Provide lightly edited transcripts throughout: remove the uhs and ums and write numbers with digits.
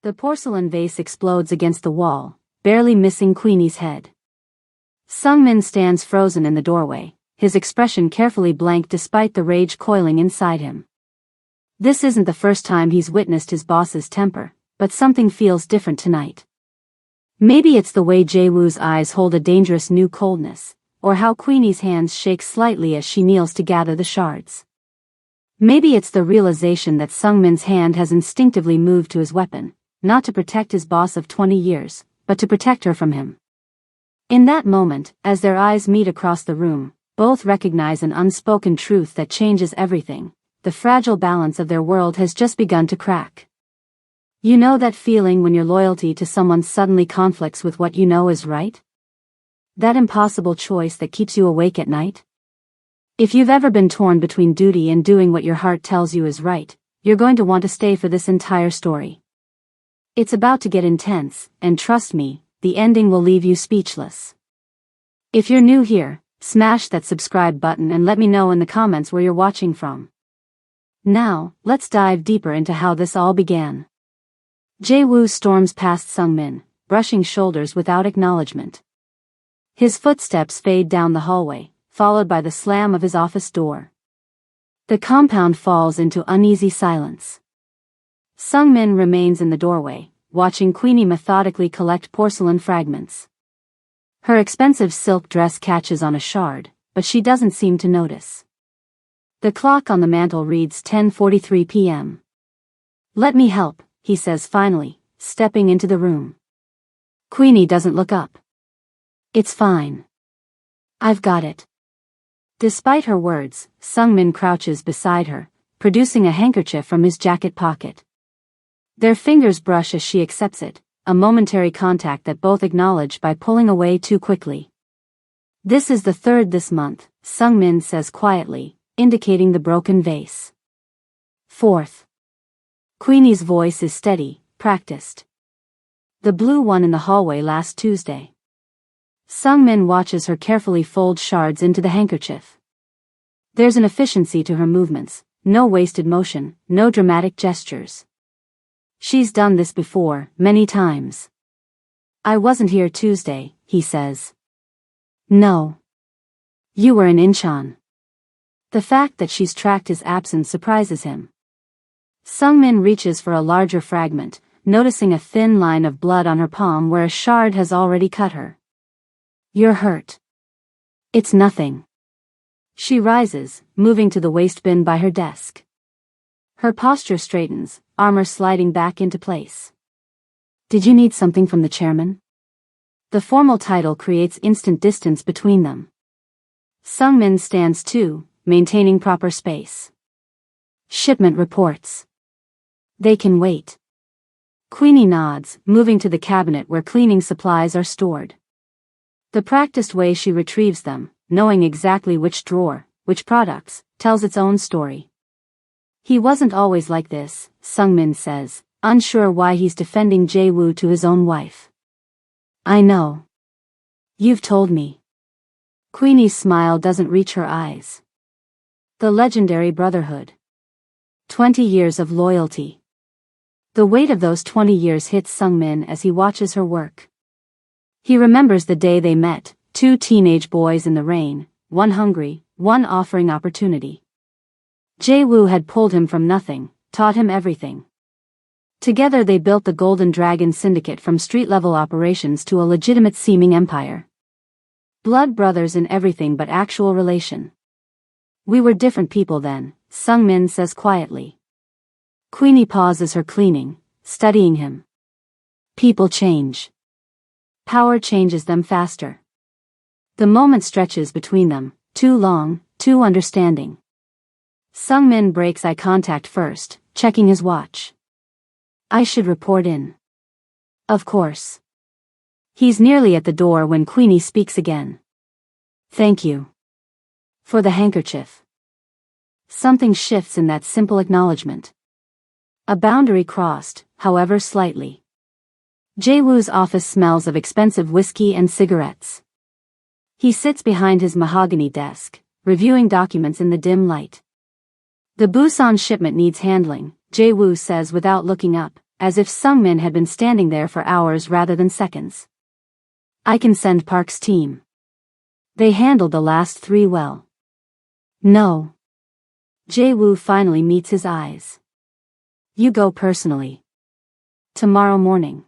The porcelain vase explodes against the wall, barely missing Queenie's head. Sungmin stands frozen in the doorway, his expression carefully blank despite the rage coiling inside him. This isn't the first time he's witnessed his boss's temper, but something feels different tonight. Maybe it's the way Jae-woo's eyes hold a dangerous new coldness, or how Queenie's hands shake slightly as she kneels to gather the shards. Maybe it's the realization that Sungmin's hand has instinctively moved to his weapon, not to protect his boss of 20 years, but to protect her from him. In that moment, as their eyes meet across the room, both recognize an unspoken truth that changes everything. The fragile balance of their world has just begun to crack. You know that feeling when your loyalty to someone suddenly conflicts with what you know is right? That impossible choice that keeps you awake at night? If you've ever been torn between duty and doing what your heart tells you is right, you're going to want to stay for this entire story. It's about to get intense, and trust me, the ending will leave you speechless. If you're new here, smash that subscribe button and let me know in the comments where you're watching from. Now, let's dive deeper into how this all began. Jae-woo storms past Sungmin, brushing shoulders without acknowledgement. His footsteps fade down the hallway, followed by the slam of his office door. The compound falls into uneasy silence. Sungmin remains in the doorway, watching Queenie methodically collect porcelain fragments. Her expensive silk dress catches on a shard, but she doesn't seem to notice. The clock on the mantel reads 10:43 p.m. "Let me help," he says finally, stepping into the room. Queenie doesn't look up. "It's fine. I've got it." Despite her words, Sungmin crouches beside her, producing a handkerchief from his jacket pocket. Their fingers brush as she accepts it, a momentary contact that both acknowledge by pulling away too quickly. "This is the third this month," Sungmin says quietly, indicating the broken vase. "Fourth." Queenie's voice is steady, practiced. "The blue one in the hallway last Tuesday." Sungmin watches her carefully fold shards into the handkerchief. There's an efficiency to her movements, no wasted motion, no dramatic gestures. She's done this before, many times. "I wasn't here Tuesday," he says. "No. You were in Incheon." The fact that she's tracked his absence surprises him. Sungmin reaches for a larger fragment, noticing a thin line of blood on her palm where a shard has already cut her. "You're hurt." "It's nothing." She rises, moving to the waste bin by her desk. Her posture straightens, armor sliding back into place. "Did you need something from the chairman?" The formal title creates instant distance between them. Sungmin stands too, maintaining proper space. "Shipment reports." "They can wait." Queenie nods, moving to the cabinet where cleaning supplies are stored. The practiced way she retrieves them, knowing exactly which drawer, which products, tells its own story. "He wasn't always like this," Sungmin says, unsure why he's defending Jae-woo to his own wife. "I know. You've told me." Queenie's smile doesn't reach her eyes. The legendary brotherhood. 20 years of loyalty. The weight of those 20 years hits Sungmin as he watches her work. He remembers the day they met, two teenage boys in the rain, one hungry, one offering opportunity. Jae-woo had pulled him from nothing, taught him everything. Together they built the Golden Dragon Syndicate from street-level operations to a legitimate-seeming empire. Blood brothers in everything but actual relation. "We were different people then," Sungmin says quietly. Queenie pauses her cleaning, studying him. "People change. Power changes them faster." The moment stretches between them, too long, too understanding. Sungmin breaks eye contact first, checking his watch. "I should report in." "Of course." He's nearly at the door when Queenie speaks again. "Thank you. For the handkerchief." Something shifts in that simple acknowledgement. A boundary crossed, however slightly. Jae-woo's office smells of expensive whiskey and cigarettes. He sits behind his mahogany desk, reviewing documents in the dim light. "The Busan shipment needs handling," Jae-woo says without looking up, as if Sungmin had been standing there for hours rather than seconds. I can send Park's team. They handled the last 3 well. No. Jae-woo finally meets his eyes. You go personally. Tomorrow morning.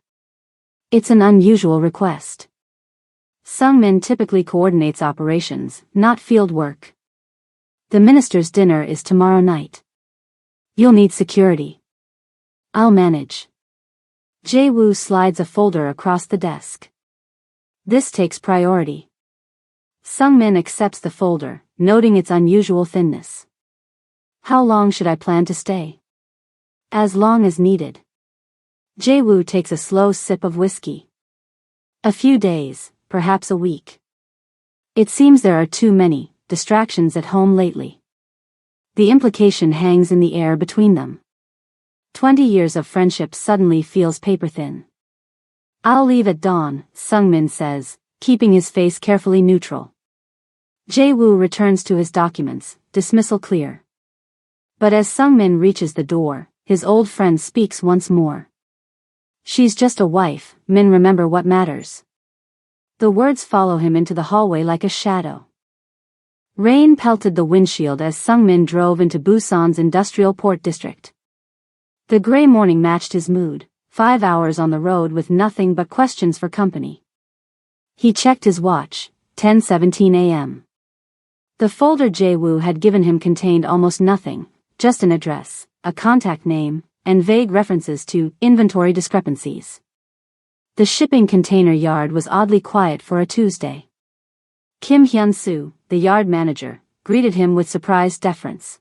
It's an unusual request. Sungmin typically coordinates operations, not field work. The minister's dinner is tomorrow night. You'll need security. I'll manage. Jae-woo slides a folder across the desk. This takes priority. Sungmin accepts the folder, noting its unusual thinness. How long should I plan to stay? As long as needed. Jae-woo takes a slow sip of whiskey. A few days, perhaps a week. It seems there are too many distractions at home lately. The implication hangs in the air between them. 20 years of friendship suddenly feels paper-thin. I'll leave at dawn, Sungmin says, keeping his face carefully neutral. Jae-woo returns to his documents, dismissal clear. But as Sungmin reaches the door, his old friend speaks once more. She's just a wife, Min, remember what matters. The words follow him into the hallway like a shadow. Rain pelted the windshield as Sungmin drove into Busan's industrial port district. The gray morning matched his mood, 5 hours on the road with nothing but questions for company. He checked his watch, 10:17 a.m. The folder Jae-woo had given him contained almost nothing, just an address, a contact name, and vague references to inventory discrepancies. The shipping container yard was oddly quiet for a Tuesday. Kim Hyun-soo, the yard manager, greeted him with surprised deference.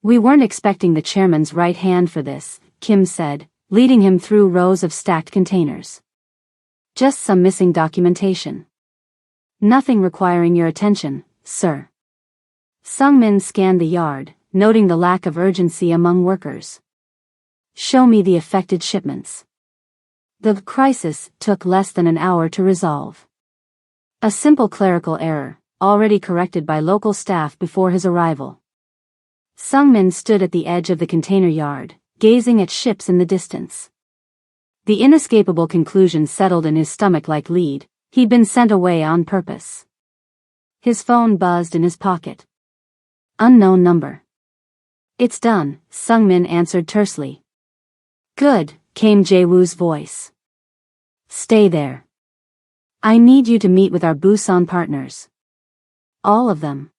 We weren't expecting the chairman's right hand for this, Kim said, leading him through rows of stacked containers. Just some missing documentation. Nothing requiring your attention, sir. Sungmin scanned the yard, noting the lack of urgency among workers. Show me the affected shipments. The crisis took less than an hour to resolve. A simple clerical error, already corrected by local staff before his arrival. Sungmin stood at the edge of the container yard, gazing at ships in the distance. The inescapable conclusion settled in his stomach like lead: he'd been sent away on purpose. His phone buzzed in his pocket. Unknown number. It's done, Sungmin answered tersely. Good, came Jae-woo's voice. Stay there. I need you to meet with our Busan partners. All of them.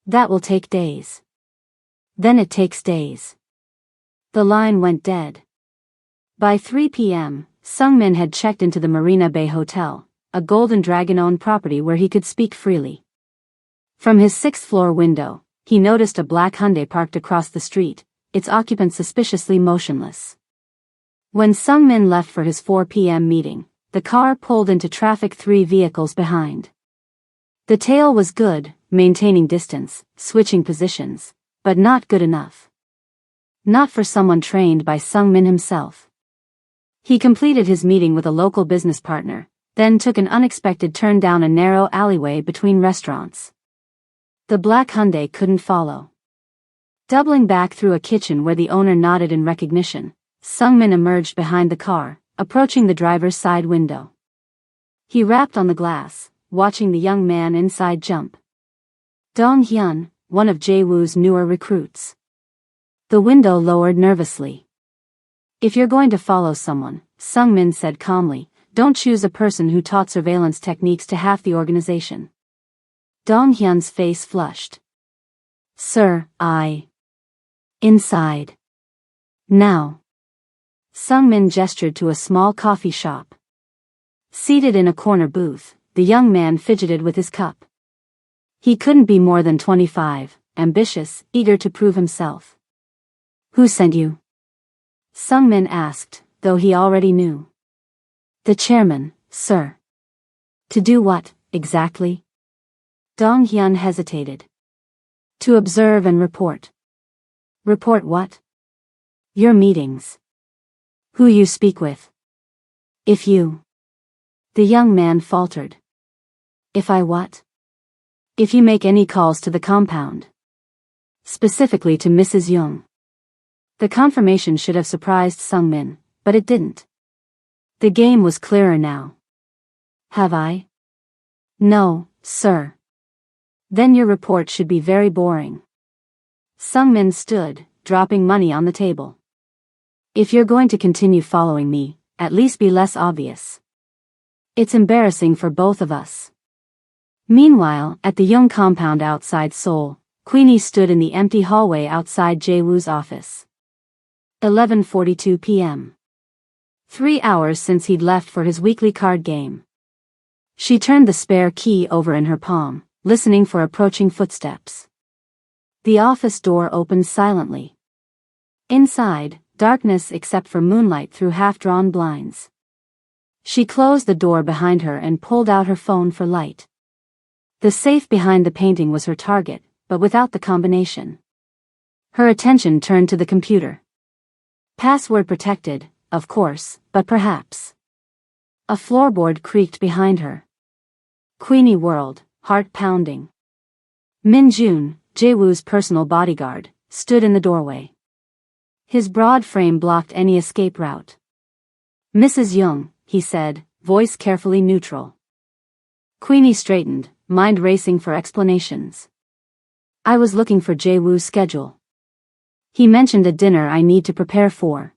That will take days. Then it takes days. The line went dead. By 3 p.m., Sungmin had checked into the Marina Bay Hotel, a Golden Dragon-owned property where he could speak freely. From his 6th-floor window, he noticed a black Hyundai parked across the street, its occupant suspiciously motionless. When Sungmin left for his 4 p.m. meeting, the car pulled into traffic 3 vehicles behind. The tail was good, maintaining distance, switching positions, but not good enough. Not for someone trained by Sungmin himself. He completed his meeting with a local business partner, then took an unexpected turn down a narrow alleyway between restaurants. The black Hyundai couldn't follow. Doubling back through a kitchen where the owner nodded in recognition, Sungmin emerged behind the car, approaching the driver's side window. He rapped on the glass, watching the young man inside jump. Dong-hyun, one of Jae-woo's newer recruits. The window lowered nervously. If you're going to follow someone, Sungmin said calmly, don't choose a person who taught surveillance techniques to half the organization. Dong-hyun's face flushed. Sir, Inside. Now. Sungmin gestured to a small coffee shop. Seated in a corner booth, the young man fidgeted with his cup. He couldn't be more than 25, ambitious, eager to prove himself. Who sent you? Sungmin asked, though he already knew. The chairman, sir. To do what, exactly? Dong-hyun hesitated. To observe and report. Report what? Your meetings. Who you speak with. If you. The young man faltered. If I what? If you make any calls to the compound. Specifically to Mrs. Young. The confirmation should have surprised Sungmin, but it didn't. The game was clearer now. Have I? No, sir. Then your report should be very boring. Sungmin stood, dropping money on the table. If you're going to continue following me, at least be less obvious. It's embarrassing for both of us. Meanwhile, at the Young compound outside Seoul, Queenie stood in the empty hallway outside Jae-woo's office. 11:42 p.m. 3 hours since he'd left for his weekly card game. She turned the spare key over in her palm, listening for approaching footsteps. The office door opened silently. Inside, darkness except for moonlight through half-drawn blinds. She closed the door behind her and pulled out her phone for light. The safe behind the painting was her target, but without the combination. Her attention turned to the computer. Password protected, of course, but perhaps. A floorboard creaked behind her. Queenie whirled, heart pounding. Min-jun, Jae-woo's personal bodyguard, stood in the doorway. His broad frame blocked any escape route. Mrs. Young, he said, voice carefully neutral. Queenie straightened, mind racing for explanations. I was looking for Jae-woo's schedule. He mentioned a dinner I need to prepare for.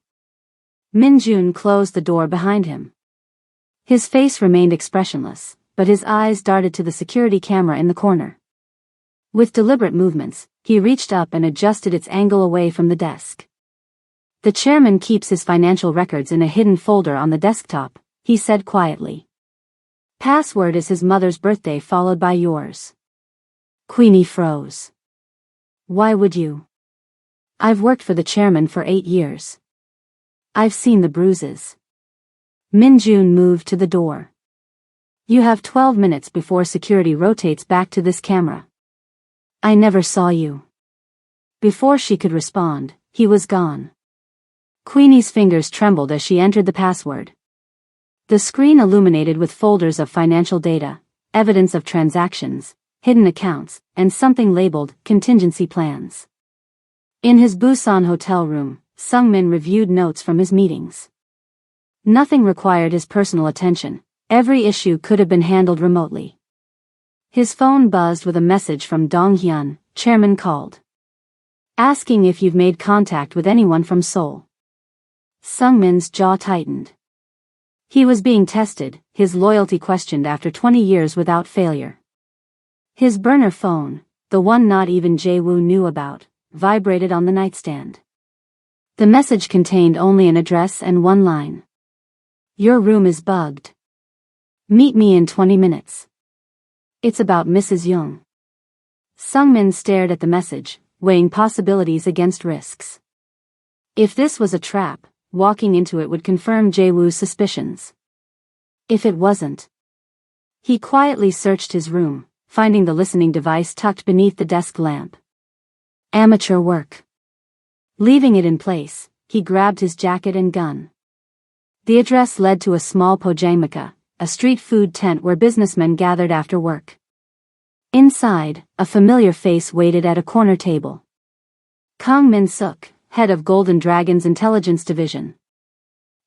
Min-jun closed the door behind him. His face remained expressionless, but his eyes darted to the security camera in the corner. With deliberate movements, he reached up and adjusted its angle away from the desk. The chairman keeps his financial records in a hidden folder on the desktop, he said quietly. Password is his mother's birthday followed by yours. Queenie froze. Why would you? I've worked for the chairman for 8 years. I've seen the bruises. Min-jun moved to the door. You have 12 minutes before security rotates back to this camera. I never saw you. Before she could respond, he was gone. Queenie's fingers trembled as she entered the password. The screen illuminated with folders of financial data, evidence of transactions, hidden accounts, and something labeled contingency plans. In his Busan hotel room, Sungmin reviewed notes from his meetings. Nothing required his personal attention. Every issue could have been handled remotely. His phone buzzed with a message from Dong-hyun, chairman called. Asking if you've made contact with anyone from Seoul. Sungmin's jaw tightened. He was being tested, his loyalty questioned after 20 years without failure. His burner phone, the one not even Jae-woo knew about, vibrated on the nightstand. The message contained only an address and one line. Your room is bugged. Meet me in 20 minutes. It's about Mrs. Young. Sungmin stared at the message, weighing possibilities against risks. If this was a trap, walking into it would confirm Jae-woo's suspicions. If it wasn't. He quietly searched his room, finding the listening device tucked beneath the desk lamp. Amateur work. Leaving it in place, he grabbed his jacket and gun. The address led to a small pojangmaka, a street food tent where businessmen gathered after work. Inside, a familiar face waited at a corner table. Kang Min-suk, head of Golden Dragon's intelligence division.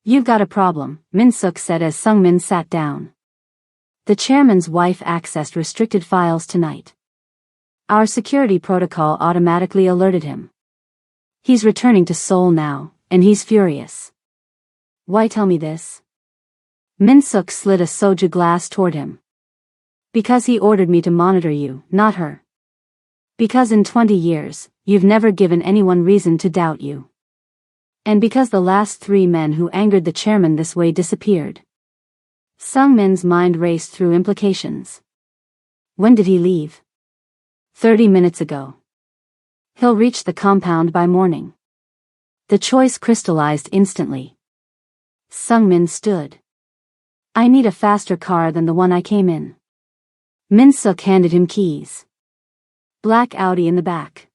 You've got a problem, Min-suk said as Sungmin sat down. The chairman's wife accessed restricted files tonight. Our security protocol automatically alerted him. He's returning to Seoul now, and he's furious. Why tell me this? Min-suk slid a soju glass toward him. Because he ordered me to monitor you, not her. Because in 20 years, you've never given anyone reason to doubt you. And because the last 3 men who angered the chairman this way disappeared. Sungmin's mind raced through implications. When did he leave? 30 minutes ago. He'll reach the compound by morning. The choice crystallized instantly. Sungmin stood. I need a faster car than the one I came in. Min-suk handed him keys. Black Audi in the back.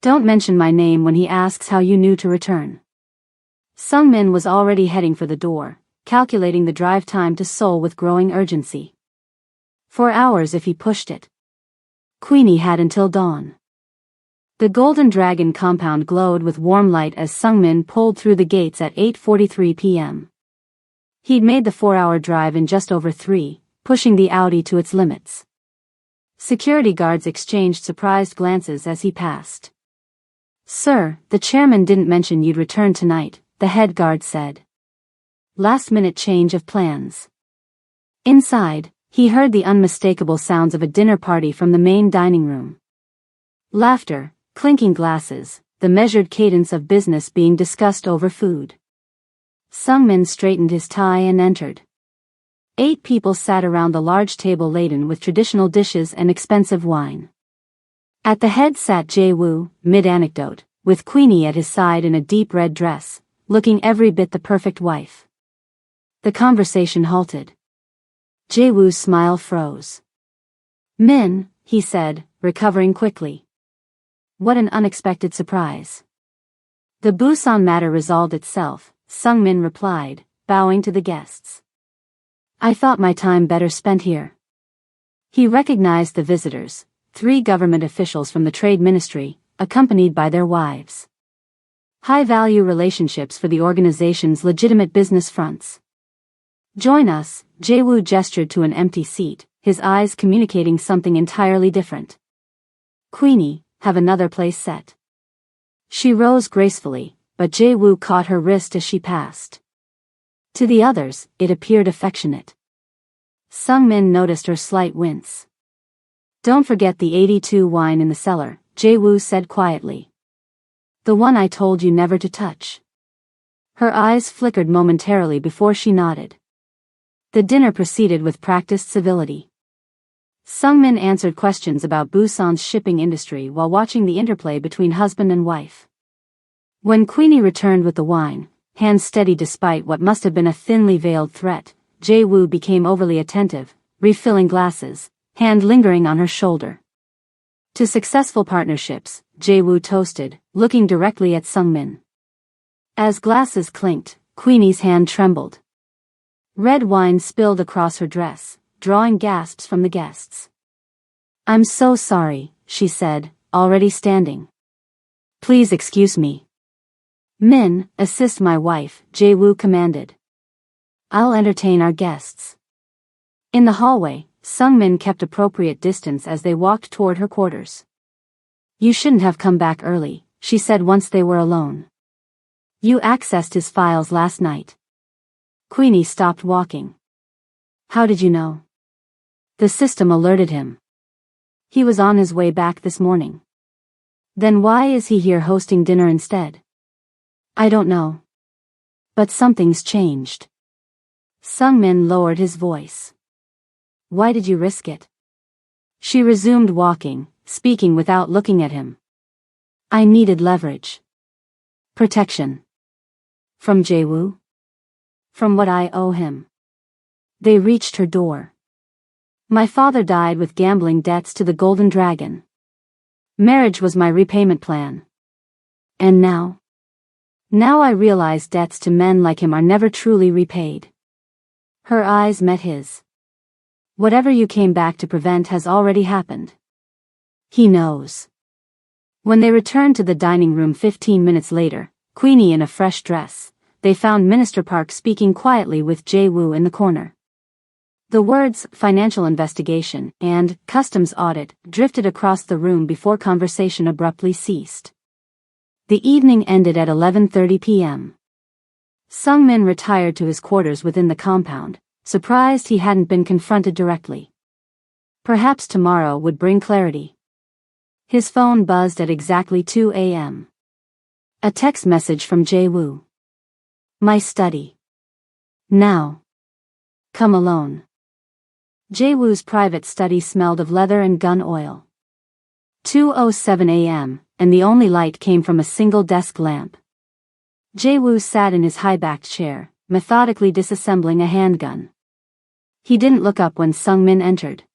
Don't mention my name when he asks how you knew to return. Sungmin was already heading for the door, calculating the drive time to Seoul with growing urgency. 4 hours if he pushed it. Queenie had until dawn. The Golden Dragon compound glowed with warm light as Sungmin pulled through the gates at 8:43 p.m. He'd made the 4-hour drive in just over 3, pushing the Audi to its limits. Security guards exchanged surprised glances as he passed. "Sir, the chairman didn't mention you'd return tonight," the head guard said. "Last-minute change of plans." Inside, he heard the unmistakable sounds of a dinner party from the main dining room. Laughter, clinking glasses, the measured cadence of business being discussed over food. Sungmin straightened his tie and entered. 8 people sat around the large table laden with traditional dishes and expensive wine. At the head sat Jae-woo, mid-anecdote, with Queenie at his side in a deep red dress, looking every bit the perfect wife. The conversation halted. Jae-woo's smile froze. "Min," he said, recovering quickly. "What an unexpected surprise." "The Busan matter resolved itself," Sungmin replied, bowing to the guests. "I thought my time better spent here." He recognized the visitors, 3 government officials from the Trade Ministry, accompanied by their wives. High-value relationships for the organization's legitimate business fronts. "Join us," Jae-woo gestured to an empty seat, his eyes communicating something entirely different. "Queenie, have another place set." She rose gracefully, but Jae-woo caught her wrist as she passed. To the others, it appeared affectionate. Sungmin noticed her slight wince. "Don't forget the 82 wine in the cellar," Jae-woo said quietly. "The one I told you never to touch." Her eyes flickered momentarily before she nodded. The dinner proceeded with practiced civility. Sungmin answered questions about Busan's shipping industry while watching the interplay between husband and wife. When Queenie returned with the wine, hands steady despite what must have been a thinly veiled threat, Jae-woo became overly attentive, refilling glasses, hand lingering on her shoulder. "To successful partnerships," Jae-woo toasted, looking directly at Sungmin. As glasses clinked, Queenie's hand trembled. Red wine spilled across her dress, drawing gasps from the guests. "I'm so sorry," she said, already standing. "Please excuse me." "Min, assist my wife," Jae-woo commanded. "I'll entertain our guests." In the hallway, Sungmin kept appropriate distance as they walked toward her quarters. "You shouldn't have come back early," she said once they were alone. "You accessed his files last night." Queenie stopped walking. "How did you know?" "The system alerted him. He was on his way back this morning." "Then why is he here hosting dinner instead?" "I don't know. But something's changed." Sungmin lowered his voice. "Why did you risk it?" She resumed walking, speaking without looking at him. "I needed leverage. Protection. From Jae-woo? From what I owe him." They reached her door. "My father died with gambling debts to the Golden Dragon. Marriage was my repayment plan. And now? Now I realize debts to men like him are never truly repaid." Her eyes met his. "Whatever you came back to prevent has already happened. He knows." When they returned to the dining room 15 minutes later, Queenie in a fresh dress, they found Minister Park speaking quietly with Jae-woo in the corner. The words "financial investigation" and "customs audit" drifted across the room before conversation abruptly ceased. The evening ended at 11:30 p.m. Sungmin retired to his quarters within the compound, surprised he hadn't been confronted directly. Perhaps tomorrow would bring clarity. His phone buzzed at exactly 2 a.m. A text message from Jae-woo. "My study. Now. Come alone." Jae-woo's private study smelled of leather and gun oil. 2:07 a.m., and the only light came from a single desk lamp. Jae-woo sat in his high-backed chair, methodically disassembling a handgun. He didn't look up when Sungmin entered.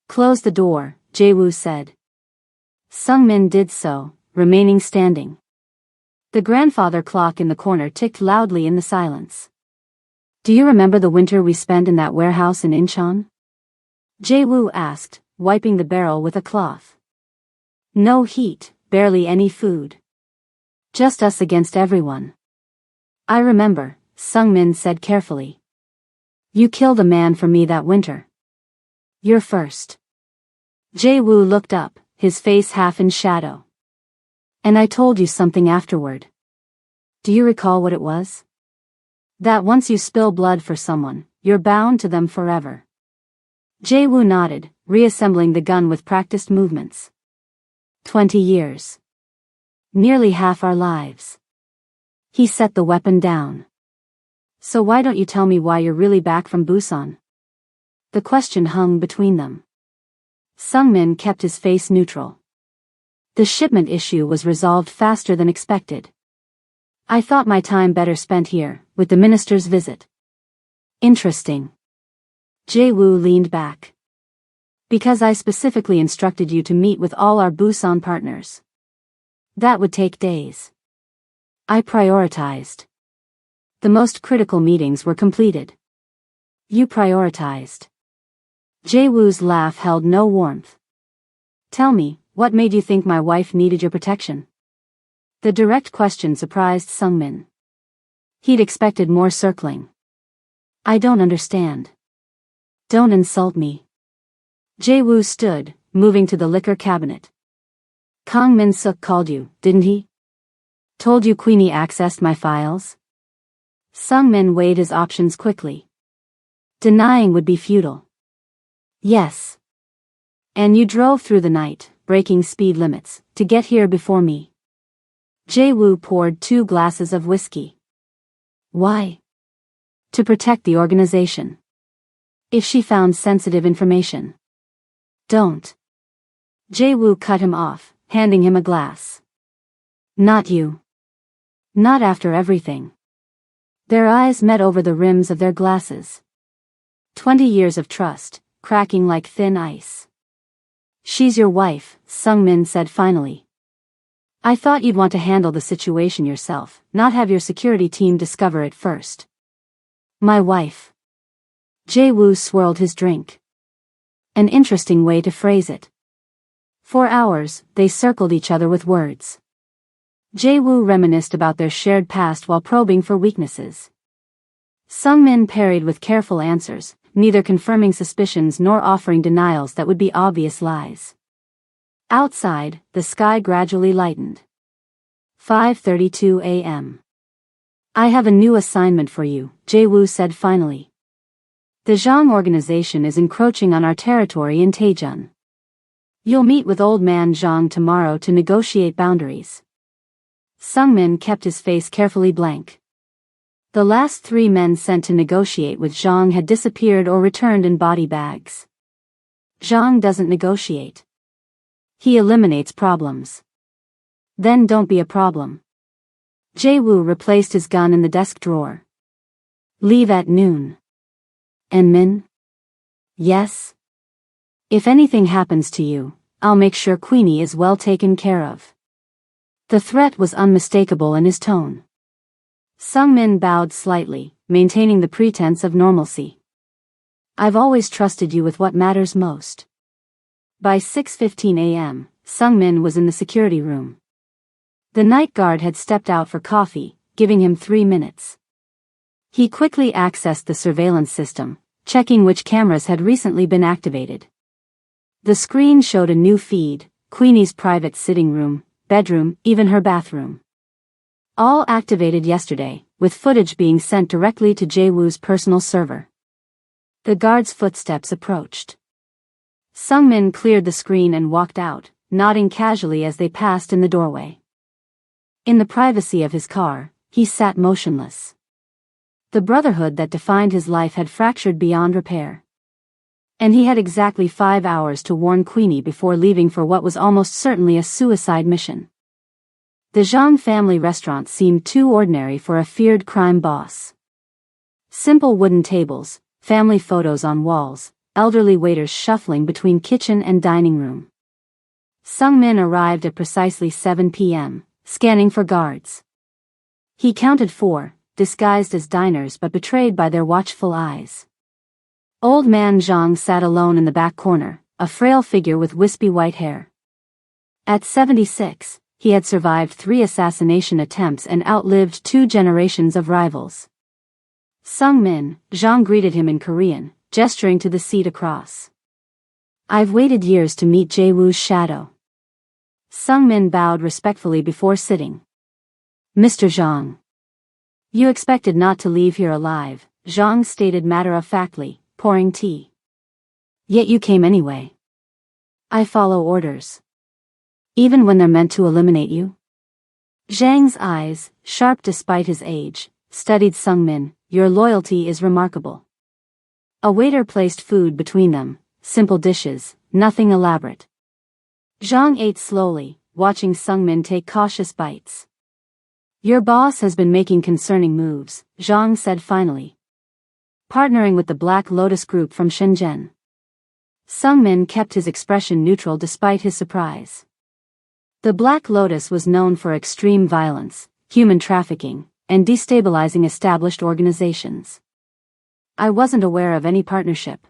"Close the door," Jae-woo said. Sungmin did so, remaining standing. The grandfather clock in the corner ticked loudly in the silence. "Do you remember the winter we spent in that warehouse in Incheon?" Jae-woo asked, wiping the barrel with a cloth. "No heat," barely any food. Just us against everyone. I remember, Sungmin said carefully. You killed a man for me that winter. You're first. Jae-woo looked up, his face half in shadow. And I told you something afterward. Do you recall what it was? That once you spill blood for someone, you're bound to them forever. Jae-woo nodded, reassembling the gun with practiced movements. 20 years. Nearly half our lives. He set the weapon down. So why don't you tell me why you're really back from Busan? The question hung between them. Sungmin kept his face neutral. The shipment issue was resolved faster than expected. I thought my time better spent here, with the minister's visit. Interesting. Jae-woo leaned back. Because I specifically instructed you to meet with all our Busan partners. That would take days. I prioritized. The most critical meetings were completed. You prioritized. Jae-woo's laugh held no warmth. Tell me, what made you think my wife needed your protection? The direct question surprised Sungmin. He'd expected more circling. I don't understand. Don't insult me. Jae-woo stood, moving to the liquor cabinet. Kang Min-suk called you, didn't he? Told you Queenie accessed my files? Sungmin weighed his options quickly. Denying would be futile. Yes. And you drove through the night, breaking speed limits, to get here before me. Jae-woo poured 2 glasses of whiskey. Why? To protect the organization. If she found sensitive information. Don't. Jae-woo cut him off, handing him a glass. Not you. Not after everything. Their eyes met over the rims of their glasses. 20 years of trust, cracking like thin ice. She's your wife, Sungmin said finally. I thought you'd want to handle the situation yourself, not have your security team discover it first. My wife. Jae-woo swirled his drink. An interesting way to phrase it. For hours, they circled each other with words. Jae-woo reminisced about their shared past while probing for weaknesses. Sungmin parried with careful answers, neither confirming suspicions nor offering denials that would be obvious lies. Outside, the sky gradually lightened. 5:32 a.m. I have a new assignment for you, Jae-woo said finally. The Zhang organization is encroaching on our territory in Taejun. You'll meet with Old Man Zhang tomorrow to negotiate boundaries. Sungmin kept his face carefully blank. The last 3 men sent to negotiate with Zhang had disappeared or returned in body bags. Zhang doesn't negotiate. He eliminates problems. Then don't be a problem. Jae-woo replaced his gun in the desk drawer. Leave at noon. And Min? Yes? If anything happens to you, I'll make sure Queenie is well taken care of. The threat was unmistakable in his tone. Sungmin bowed slightly, maintaining the pretense of normalcy. I've always trusted you with what matters most. By 6:15 a.m., Sungmin was in the security room. The night guard had stepped out for coffee, giving him 3 minutes. He quickly accessed the surveillance system, checking which cameras had recently been activated. The screen showed a new feed, Queenie's private sitting room, bedroom, even her bathroom. All activated yesterday, with footage being sent directly to Jae-woo's personal server. The guard's footsteps approached. Sungmin cleared the screen and walked out, nodding casually as they passed in the doorway. In the privacy of his car, he sat motionless. The brotherhood that defined his life had fractured beyond repair. And he had exactly 5 hours to warn Queenie before leaving for what was almost certainly a suicide mission. The Zhang family restaurant seemed too ordinary for a feared crime boss. Simple wooden tables, family photos on walls, elderly waiters shuffling between kitchen and dining room. Sungmin arrived at precisely 7 p.m., scanning for guards. He counted 4, disguised as diners but betrayed by their watchful eyes. Old Man Zhang sat alone in the back corner, a frail figure with wispy white hair. At 76, he had survived 3 assassination attempts and outlived 2 generations of rivals. Sung-min, Zhang greeted him in Korean, gesturing to the seat across. I've waited years to meet Jae-woo's shadow. Sung-min bowed respectfully before sitting. Mr. Zhang. You expected not to leave here alive, Zhang stated matter-of-factly, pouring tea. Yet you came anyway. I follow orders. Even when they're meant to eliminate you? Zhang's eyes, sharp despite his age, studied Sung-min. Your loyalty is remarkable. A waiter placed food between them, simple dishes, nothing elaborate. Zhang ate slowly, watching Sung-min take cautious bites. Your boss has been making concerning moves, Zhang said finally. Partnering with the Black Lotus group from Shenzhen. Sung-min kept his expression neutral despite his surprise. The Black Lotus was known for extreme violence, human trafficking, and destabilizing established organizations. I wasn't aware of any partnership.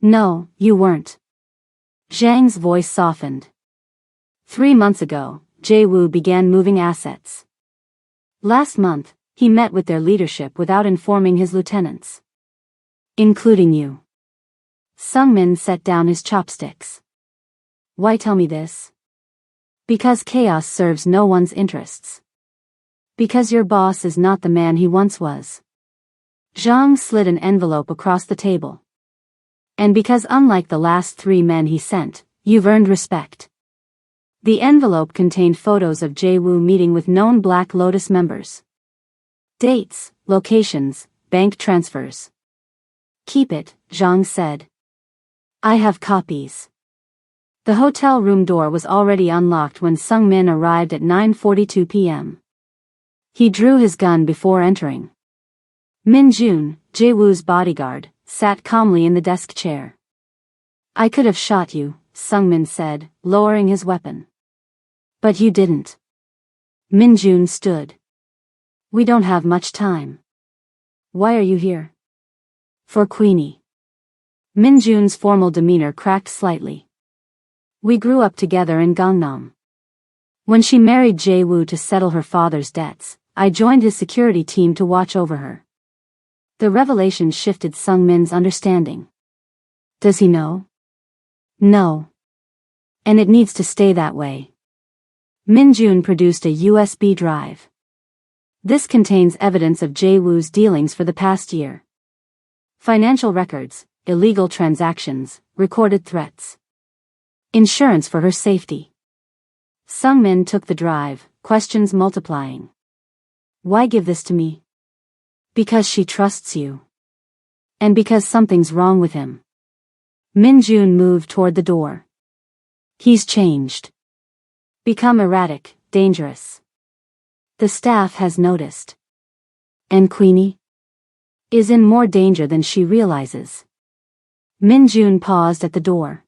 No, you weren't. Zhang's voice softened. 3 months ago, Jae-woo began moving assets. Last month, he met with their leadership without informing his lieutenants. Including you. Sung-min set down his chopsticks. Why tell me this? Because chaos serves no one's interests. Because your boss is not the man he once was. Zhang slid an envelope across the table. And because unlike the last 3 men he sent, you've earned respect. The envelope contained photos of Jae-woo meeting with known Black Lotus members. Dates, locations, bank transfers. Keep it, Zhang said. I have copies. The hotel room door was already unlocked when Sung-min arrived at 9:42 p.m. He drew his gun before entering. Min-jun, Jae-woo's bodyguard, sat calmly in the desk chair. I could have shot you, Sung-min said, lowering his weapon. But you didn't. Min-jun stood. We don't have much time. Why are you here? For Queenie. Min-jun's formal demeanor cracked slightly. We grew up together in Gangnam. When she married Jae-woo to settle her father's debts, I joined his security team to watch over her. The revelation shifted Sung-min's understanding. Does he know? No. And it needs to stay that way. Min-jun produced a USB drive. This contains evidence of Jae-woo's dealings for the past year. Financial records, illegal transactions, recorded threats. Insurance for her safety. Sung-min took the drive, questions multiplying. Why give this to me? Because she trusts you. And because something's wrong with him. Min-jun moved toward the door. He's changed. Become erratic, dangerous. The staff has noticed. And Queenie? Is in more danger than she realizes. Min-jun paused at the door.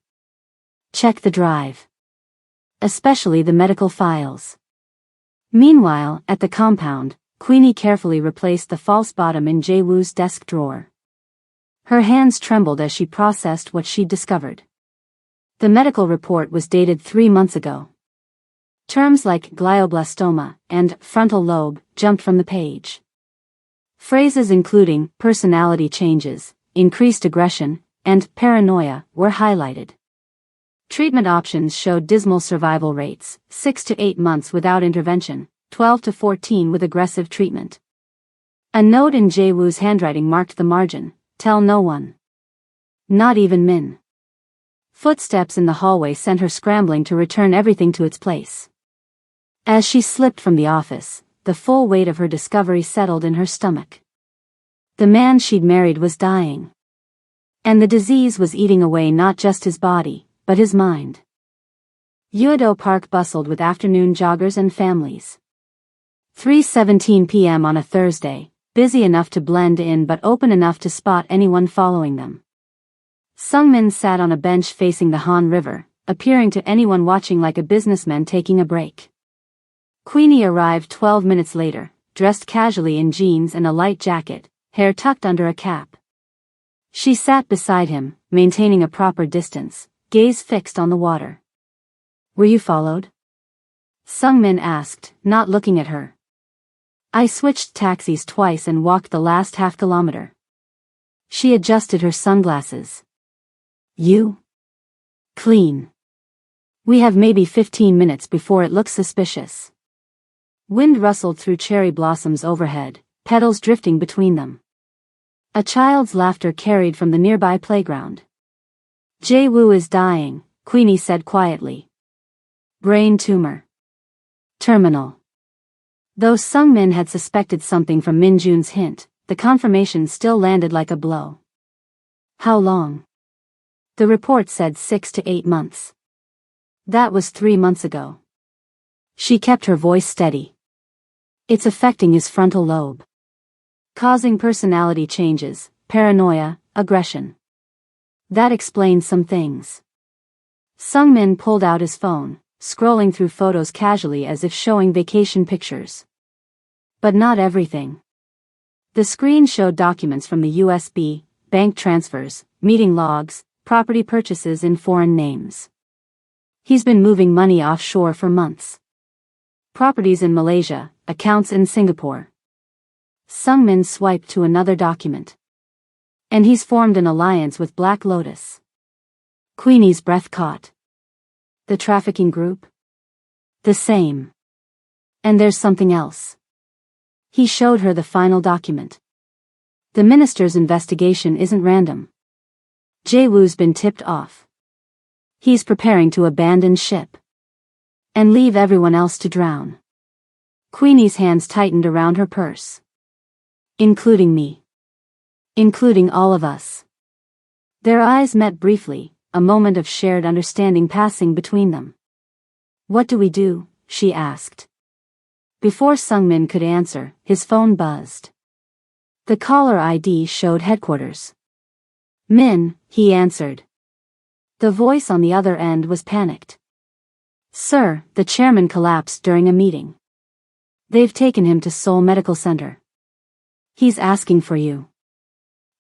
Check the drive. Especially the medical files. Meanwhile, at the compound, Queenie carefully replaced the false bottom in Jae-woo's desk drawer. Her hands trembled as she processed what she'd discovered. The medical report was dated 3 months ago. Terms like glioblastoma and frontal lobe jumped from the page. Phrases including personality changes, increased aggression, and paranoia were highlighted. Treatment options showed dismal survival rates, 6 to 8 months without intervention, 12 to 14 with aggressive treatment. A note in Jae-woo's handwriting marked the margin, tell no one. Not even Min. Footsteps in the hallway sent her scrambling to return everything to its place. As she slipped from the office, the full weight of her discovery settled in her stomach. The man she'd married was dying. And the disease was eating away not just his body, but his mind. Uedo Park bustled with afternoon joggers and families. 3:17 p.m. on a Thursday, busy enough to blend in but open enough to spot anyone following them. Sung-min sat on a bench facing the Han River, appearing to anyone watching like a businessman taking a break. Queenie arrived 12 minutes later, dressed casually in jeans and a light jacket, hair tucked under a cap. She sat beside him, maintaining a proper distance, gaze fixed on the water. Were you followed? Sung-min asked, not looking at her. I switched taxis twice and walked the last half-kilometer. She adjusted her sunglasses. You? Clean. We have maybe 15 minutes before it looks suspicious. Wind rustled through cherry blossoms overhead, petals drifting between them. A child's laughter carried from the nearby playground. Jae-woo is dying, Queenie said quietly. Brain tumor. Terminal. Though Sung-min had suspected something from Min-jun's hint, the confirmation still landed like a blow. How long? The report said 6 to 8 months. That was 3 months ago. She kept her voice steady. It's affecting his frontal lobe. Causing personality changes, paranoia, aggression. That explains some things. Sung-min pulled out his phone, scrolling through photos casually as if showing vacation pictures. But not everything. The screen showed documents from the USB, bank transfers, meeting logs, property purchases in foreign names. He's been moving money offshore for months. Properties in Malaysia, accounts in Singapore. Sung-min swiped to another document. And he's formed an alliance with Black Lotus. Queenie's breath caught. The trafficking group? The same. And there's something else. He showed her the final document. The minister's investigation isn't random. Jae-woo's been tipped off. He's preparing to abandon ship. And leave everyone else to drown. Queenie's hands tightened around her purse. Including me. Including all of us. Their eyes met briefly, a moment of shared understanding passing between them. What do we do? She asked. Before Sung-min could answer, his phone buzzed. The caller ID showed headquarters. Min, he answered. The voice on the other end was panicked. Sir, the chairman collapsed during a meeting. They've taken him to Seoul Medical Center. He's asking for you.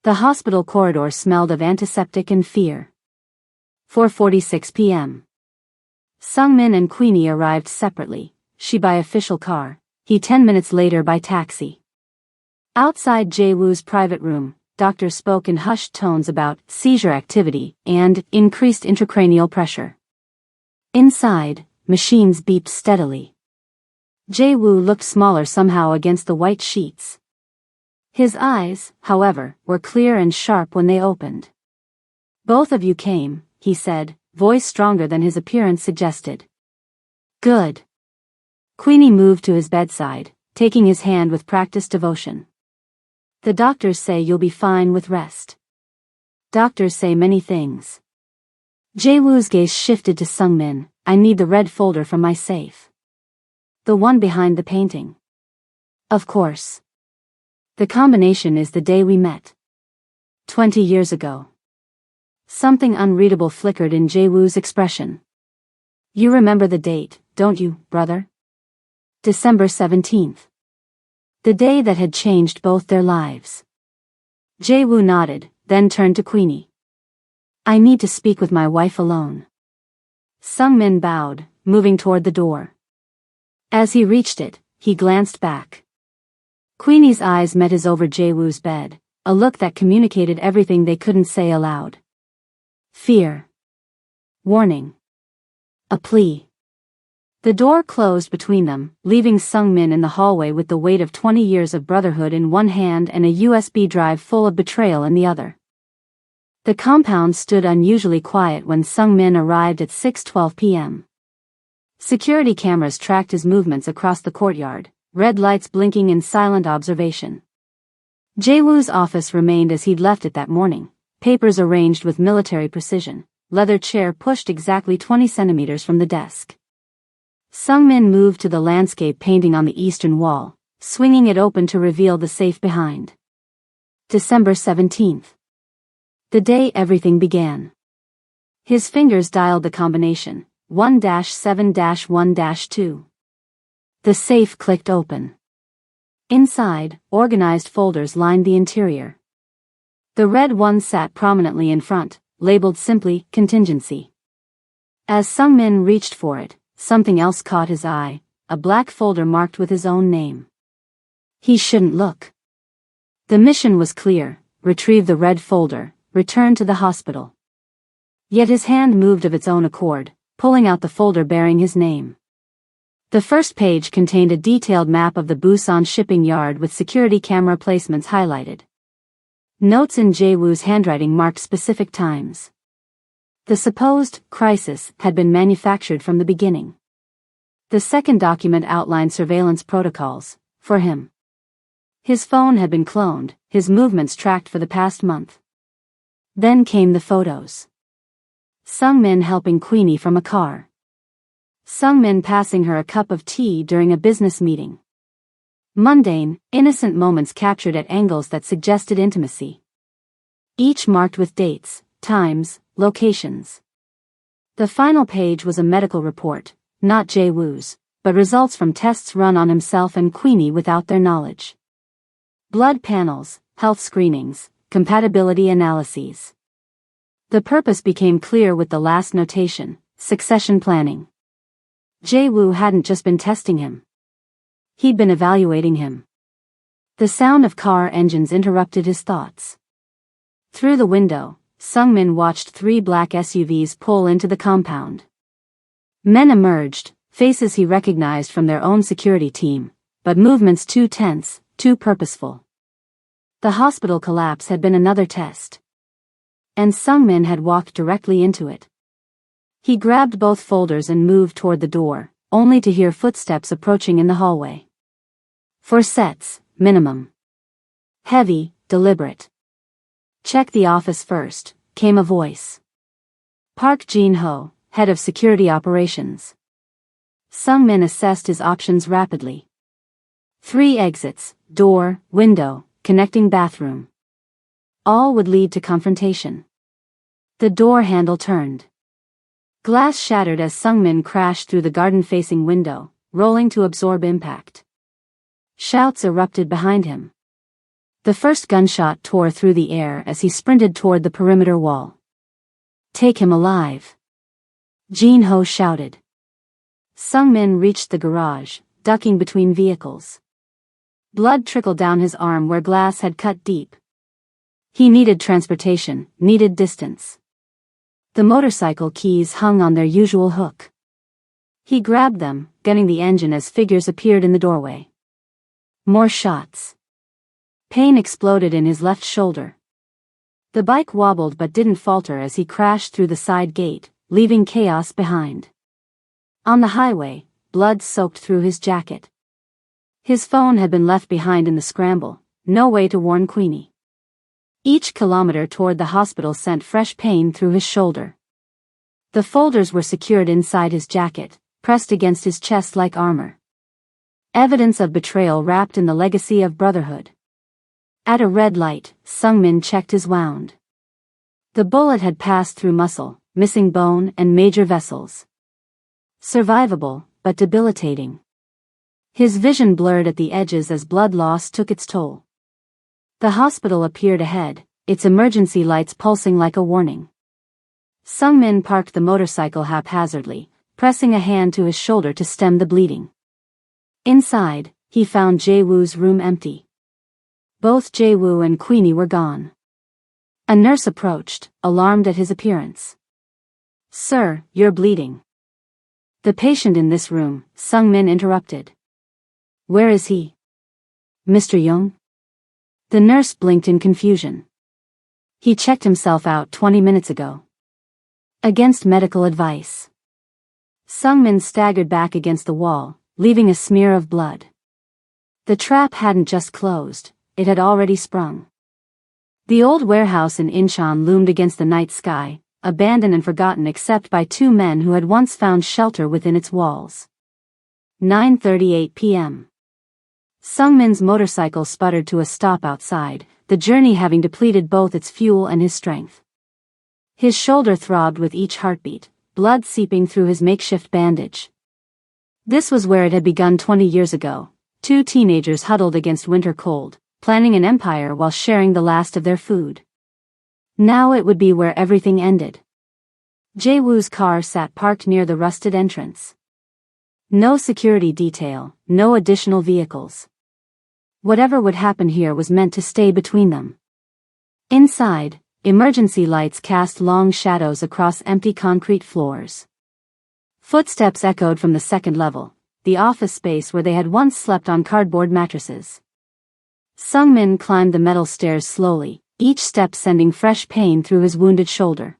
The hospital corridor smelled of antiseptic and fear. 4:46 p.m. Sung-min and Queenie arrived separately, she by official car, he 10 minutes later by taxi. Outside Jae-woo's private room, doctors spoke in hushed tones about seizure activity and increased intracranial pressure. Inside, machines beeped steadily. Jae-woo looked smaller somehow against the white sheets. His eyes, however, were clear and sharp when they opened. Both of you came, he said, voice stronger than his appearance suggested. Good. Queenie moved to his bedside, taking his hand with practiced devotion. The doctors say you'll be fine with rest. Doctors say many things. Jae-woo's gaze shifted to Sung-min. I need the red folder from my safe. The one behind the painting. Of course. The combination is the day we met. 20 years ago. Something unreadable flickered in Jae-woo's expression. You remember the date, don't you, brother? December 17th. The day that had changed both their lives. Jae-woo nodded, then turned to Queenie. I need to speak with my wife alone. Sung-min bowed, moving toward the door. As he reached it, he glanced back. Queenie's eyes met his over Jae-woo's bed, a look that communicated everything they couldn't say aloud. Fear. Warning. A plea. The door closed between them, leaving Sung-min in the hallway with the weight of 20 years of brotherhood in one hand and a USB drive full of betrayal in the other. The compound stood unusually quiet when Sung-min arrived at 6:12 p.m. Security cameras tracked his movements across the courtyard, red lights blinking in silent observation. Jae-woo's office remained as he'd left it that morning, papers arranged with military precision, leather chair pushed exactly 20 centimeters from the desk. Sung-min moved to the landscape painting on the eastern wall, swinging it open to reveal the safe behind. December 17th. The day everything began. His fingers dialed the combination, 1-7-1-2. The safe clicked open. Inside, organized folders lined the interior. The red one sat prominently in front, labeled simply, contingency. As Sung-min reached for it, something else caught his eye, a black folder marked with his own name. He shouldn't look. The mission was clear: retrieve the red folder, return to the hospital. Yet his hand moved of its own accord, pulling out the folder bearing his name. The first page contained a detailed map of the Busan shipping yard with security camera placements highlighted. Notes in Jae-woo's handwriting marked specific times. The supposed crisis had been manufactured from the beginning. The second document outlined surveillance protocols for him. His phone had been cloned, his movements tracked for the past month. Then came the photos. Sung-min helping Queenie from a car. Sung-min passing her a cup of tea during a business meeting. Mundane, innocent moments captured at angles that suggested intimacy. Each marked with dates, times, locations. The final page was a medical report, not Jae-woo's, but results from tests run on himself and Queenie without their knowledge. Blood panels, health screenings, compatibility analyses. The purpose became clear with the last notation: succession planning. Jae-woo hadn't just been testing him. He'd been evaluating him. The sound of car engines interrupted his thoughts. Through the window, Sung-min watched 3 black SUVs pull into the compound. Men emerged, faces he recognized from their own security team, but movements too tense, too purposeful. The hospital collapse had been another test. And Sung-min had walked directly into it. He grabbed both folders and moved toward the door, only to hear footsteps approaching in the hallway. 4 sets, minimum. Heavy, deliberate. Check the office first, came a voice. Park Jin-ho, head of security operations. Sung-min assessed his options rapidly. 3 exits, door, window, connecting bathroom. All would lead to confrontation. The door handle turned. Glass shattered as Sung-min crashed through the garden-facing window, rolling to absorb impact. Shouts erupted behind him. The first gunshot tore through the air as he sprinted toward the perimeter wall. Take him alive. Jin-ho shouted. Sung-min reached the garage, ducking between vehicles. Blood trickled down his arm where glass had cut deep. He needed transportation, needed distance. The motorcycle keys hung on their usual hook. He grabbed them, gunning the engine as figures appeared in the doorway. More shots. Pain exploded in his left shoulder. The bike wobbled but didn't falter as he crashed through the side gate, leaving chaos behind. On the highway, blood soaked through his jacket. His phone had been left behind in the scramble, no way to warn Queenie. Each kilometer toward the hospital sent fresh pain through his shoulder. The folders were secured inside his jacket, pressed against his chest like armor. Evidence of betrayal wrapped in the legacy of brotherhood. At a red light, Sung-min checked his wound. The bullet had passed through muscle, missing bone and major vessels. Survivable, but debilitating. His vision blurred at the edges as blood loss took its toll. The hospital appeared ahead, its emergency lights pulsing like a warning. Sung-min parked the motorcycle haphazardly, pressing a hand to his shoulder to stem the bleeding. Inside, he found Jae-woo's room empty. Both Jae-woo and Queenie were gone. A nurse approached, alarmed at his appearance. "Sir, you're bleeding." "The patient in this room," Sung-min interrupted. "Where is he?" "Mr. Young?" The nurse blinked in confusion. "He checked himself out 20 minutes ago. Against medical advice." Sung-min staggered back against the wall, leaving a smear of blood. The trap hadn't just closed, it had already sprung. The old warehouse in Incheon loomed against the night sky, abandoned and forgotten except by 2 men who had once found shelter within its walls. 9:38 p.m. Sung-min's motorcycle sputtered to a stop outside, the journey having depleted both its fuel and his strength. His shoulder throbbed with each heartbeat, blood seeping through his makeshift bandage. This was where it had begun 20 years ago, 2 teenagers huddled against winter cold, planning an empire while sharing the last of their food. Now it would be where everything ended. Jae-woo's car sat parked near the rusted entrance. No security detail, no additional vehicles. Whatever would happen here was meant to stay between them. Inside, emergency lights cast long shadows across empty concrete floors. Footsteps echoed from the second level, the office space where they had once slept on cardboard mattresses. Sung-min climbed the metal stairs slowly, each step sending fresh pain through his wounded shoulder.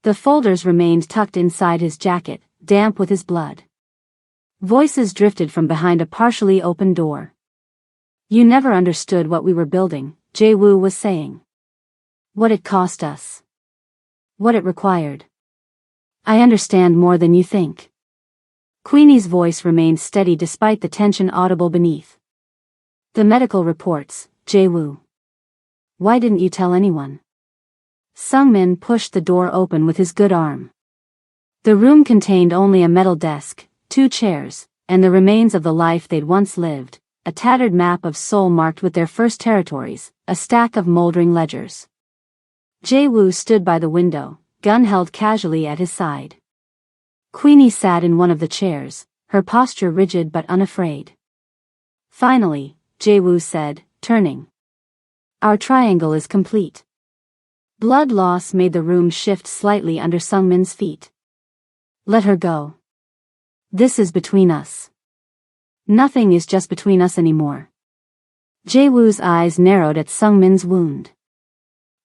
The folders remained tucked inside his jacket, damp with his blood. Voices drifted from behind a partially open door. You never understood what we were building, Jae-woo was saying. What it cost us. What it required. I understand more than you think. Queenie's voice remained steady despite the tension audible beneath. The medical reports, Jae-woo. Why didn't you tell anyone? Sung-min pushed the door open with his good arm. The room contained only a metal desk, 2 chairs, and the remains of the life they'd once lived, a tattered map of Seoul marked with their first territories, a stack of moldering ledgers. Jae-woo stood by the window, gun held casually at his side. Queenie sat in one of the chairs, her posture rigid but unafraid. Finally, Jae-woo said, turning. Our triangle is complete. Blood loss made the room shift slightly under Sung-min's feet. Let her go. This is between us. Nothing is just between us anymore. Jae-woo's eyes narrowed at Sung-min's wound.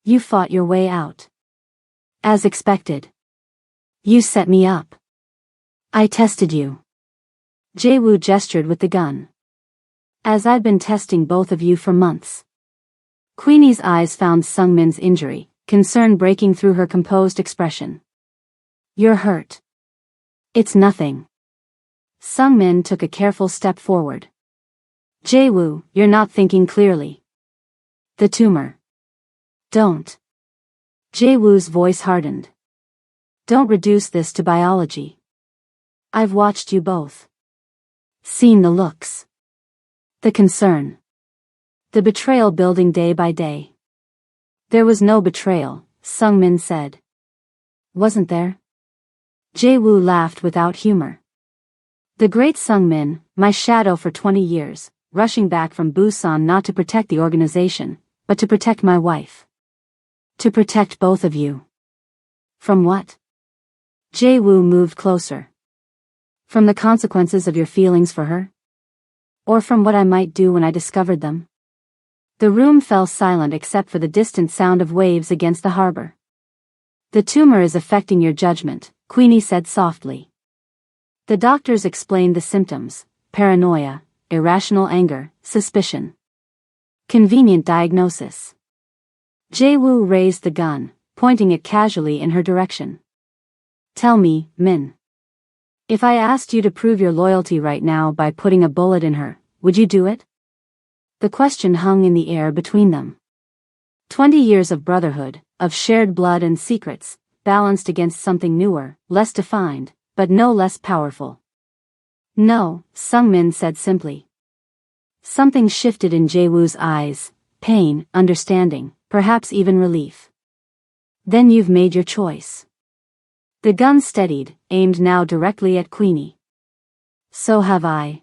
You fought your way out. As expected. You set me up. I tested you. Jae-woo gestured with the gun. As I've been testing both of you for months. Queenie's eyes found Sung-min's injury, concern breaking through her composed expression. You're hurt. It's nothing. Sung-min took a careful step forward. Jae-woo, you're not thinking clearly. The tumor. Don't. Jae-woo's voice hardened. Don't reduce this to biology. I've watched you both. Seen the looks. The concern. The betrayal building day by day. There was no betrayal, Sung-min said. Wasn't there? Jae-woo laughed without humor. The great Sung-min, my shadow for 20 years, rushing back from Busan not to protect the organization, but to protect my wife. To protect both of you. From what? Jae-woo moved closer. From the consequences of your feelings for her? Or from what I might do when I discovered them? The room fell silent except for the distant sound of waves against the harbor. The tumor is affecting your judgment, Queenie said softly. The doctors explained the symptoms: paranoia, irrational anger, suspicion. Convenient diagnosis. Jae-woo raised the gun, pointing it casually in her direction. Tell me, Min. If I asked you to prove your loyalty right now by putting a bullet in her, would you do it? The question hung in the air between them. 20 years of brotherhood, of shared blood and secrets, balanced against something newer, less defined, but no less powerful. No, Sung-min said simply. Something shifted in Jae-woo's eyes, pain, understanding, perhaps even relief. Then you've made your choice. The gun steadied, aimed now directly at Queenie. So have I.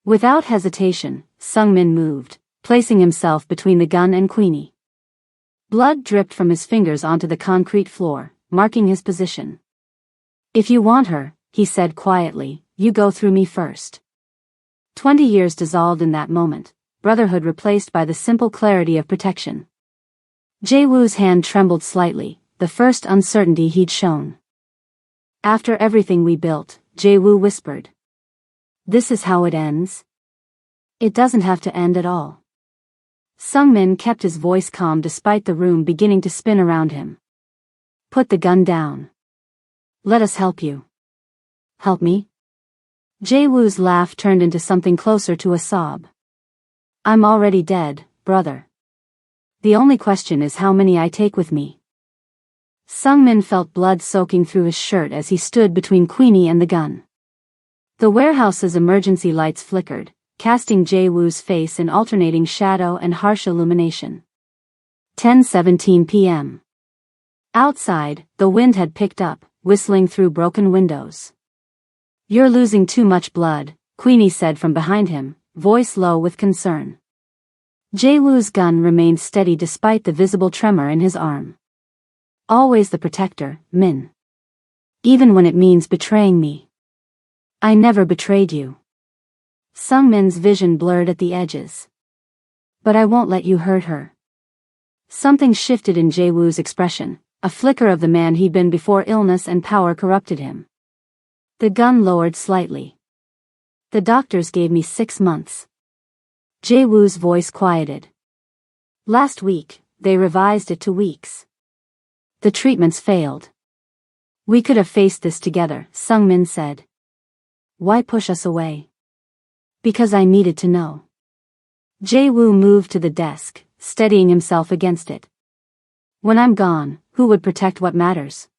Without hesitation, Sung-min moved, placing himself between the gun and Queenie. Blood dripped from his fingers onto the concrete floor, marking his position. If you want her, he said quietly, you go through me first. 20 years dissolved in that moment, brotherhood replaced by the simple clarity of protection. Jae-woo's hand trembled slightly, the first uncertainty he'd shown. After everything we built, Jae-woo whispered. This is how it ends? It doesn't have to end at all. Sung-min kept his voice calm despite the room beginning to spin around him. Put the gun down. Let us help you. Help me? Jae-woo's laugh turned into something closer to a sob. I'm already dead, brother. The only question is how many I take with me. Sung-min felt blood soaking through his shirt as he stood between Queenie and the gun. The warehouse's emergency lights flickered, casting Jae-woo's face in alternating shadow and harsh illumination. 10:17 p.m. Outside, the wind had picked up, whistling through broken windows. You're losing too much blood, Queenie said from behind him, voice low with concern. Jae-woo's gun remained steady despite the visible tremor in his arm. Always the protector, Min. Even when it means betraying me. I never betrayed you. Sungmin's vision blurred at the edges. But I won't let you hurt her. Something shifted in Jae-woo's expression, a flicker of the man he'd been before illness and power corrupted him. The gun lowered slightly. The doctors gave me 6 months. Jae-woo's voice quieted. Last week, they revised it to weeks. The treatments failed. We could have faced this together, Sungmin said. Why push us away? Because I needed to know. Jae-woo moved to the desk, steadying himself against it. When I'm gone, who would protect what matters?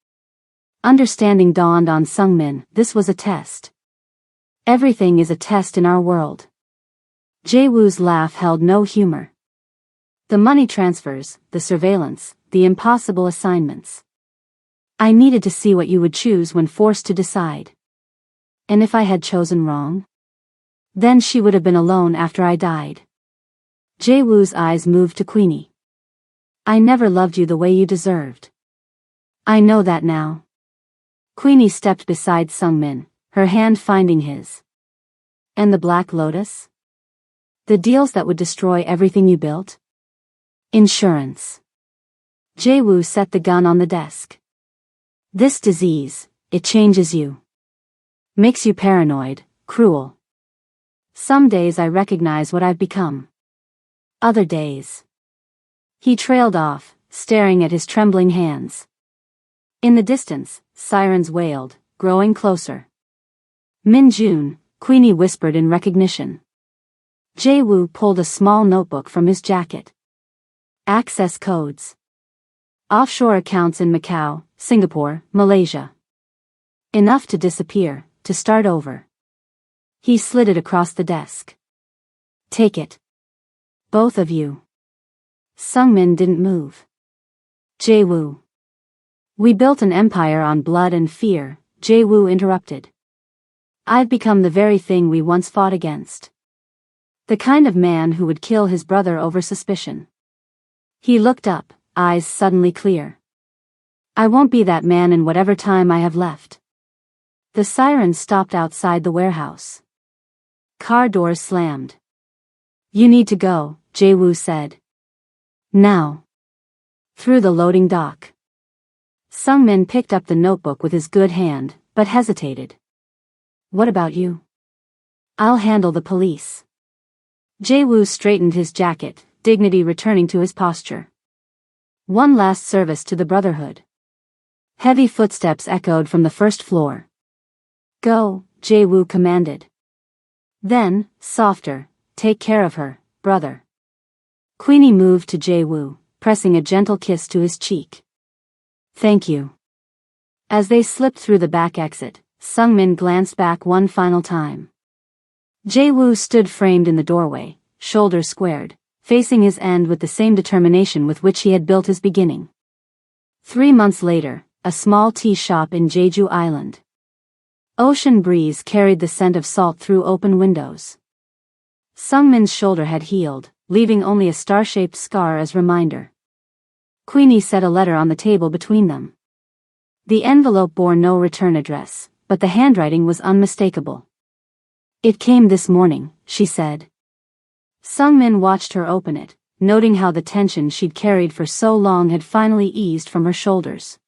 Understanding dawned on Sungmin. This was a test. Everything is a test in our world. Jae-woo's laugh held no humor. The money transfers, the surveillance, the impossible assignments. I needed to see what you would choose when forced to decide. And if I had chosen wrong? Then she would have been alone after I died. Jae-woo's eyes moved to Queenie. I never loved you the way you deserved. I know that now. Queenie stepped beside Sungmin, her hand finding his. And the Black Lotus? The deals that would destroy everything you built? Insurance. Jae-woo set the gun on the desk. This disease, it changes you. Makes you paranoid, cruel. Some days I recognize what I've become. Other days. He trailed off, staring at his trembling hands. In the distance, sirens wailed, growing closer. Min-jun, Queenie whispered in recognition. Jae-woo pulled a small notebook from his jacket. Access codes. Offshore accounts in Macau, Singapore, Malaysia. Enough to disappear, to start over. He slid it across the desk. Take it. Both of you. Sungmin didn't move. Jae-woo. We built an empire on blood and fear, Jae-woo interrupted. I've become the very thing we once fought against. The kind of man who would kill his brother over suspicion. He looked up, eyes suddenly clear. I won't be that man in whatever time I have left. The siren stopped outside the warehouse. Car doors slammed. You need to go, Jae-woo said. Now. Through the loading dock. Sungmin picked up the notebook with his good hand, but hesitated. What about you? I'll handle the police. Jae-woo straightened his jacket, dignity returning to his posture. One last service to the brotherhood. Heavy footsteps echoed from the first floor. Go, Jae-woo commanded. Then, softer, take care of her, brother. Queenie moved to Jae-woo, pressing a gentle kiss to his cheek. Thank you. As they slipped through the back exit, Sungmin glanced back one final time. Jae-woo stood framed in the doorway, shoulders squared, facing his end with the same determination with which he had built his beginning. 3 months later, a small tea shop in Jeju Island. Ocean breeze carried the scent of salt through open windows. Sungmin's shoulder had healed, leaving only a star-shaped scar as reminder. Queenie set a letter on the table between them. The envelope bore no return address, but the handwriting was unmistakable. It came this morning, she said. Sungmin watched her open it, noting how the tension she'd carried for so long had finally eased from her shoulders.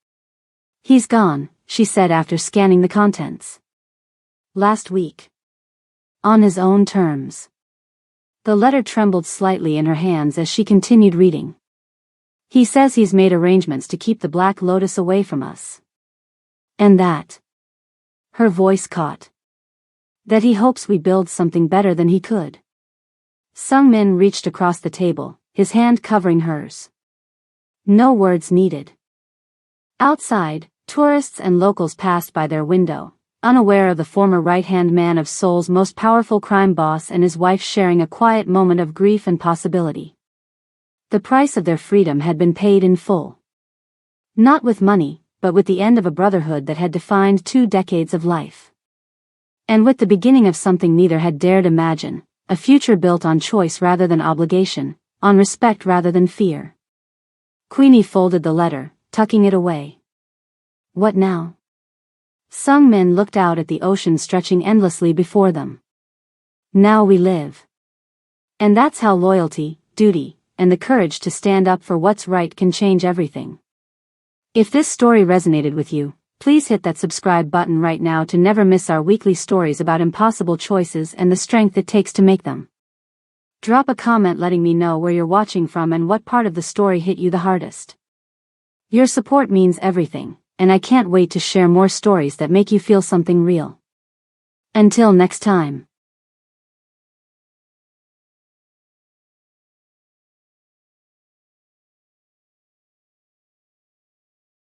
He's gone, she said after scanning the contents. Last week. On his own terms. The letter trembled slightly in her hands as she continued reading. He says he's made arrangements to keep the Black Lotus away from us. And that. Her voice caught. That he hopes we build something better than he could. Sungmin reached across the table, his hand covering hers. No words needed. Outside, tourists and locals passed by their window, unaware of the former right-hand man of Seoul's most powerful crime boss and his wife sharing a quiet moment of grief and possibility. The price of their freedom had been paid in full. Not with money, but with the end of a brotherhood that had defined 2 decades of life. And with the beginning of something neither had dared imagine, a future built on choice rather than obligation, on respect rather than fear. Queenie folded the letter, tucking it away. What now? Sung Min looked out at the ocean stretching endlessly before them. Now we live. And that's how loyalty, duty, and the courage to stand up for what's right can change everything. If this story resonated with you, please hit that subscribe button right now to never miss our weekly stories about impossible choices and the strength it takes to make them. Drop a comment letting me know where you're watching from and what part of the story hit you the hardest. Your support means everything, and I can't wait to share more stories that make you feel something real. Until next time.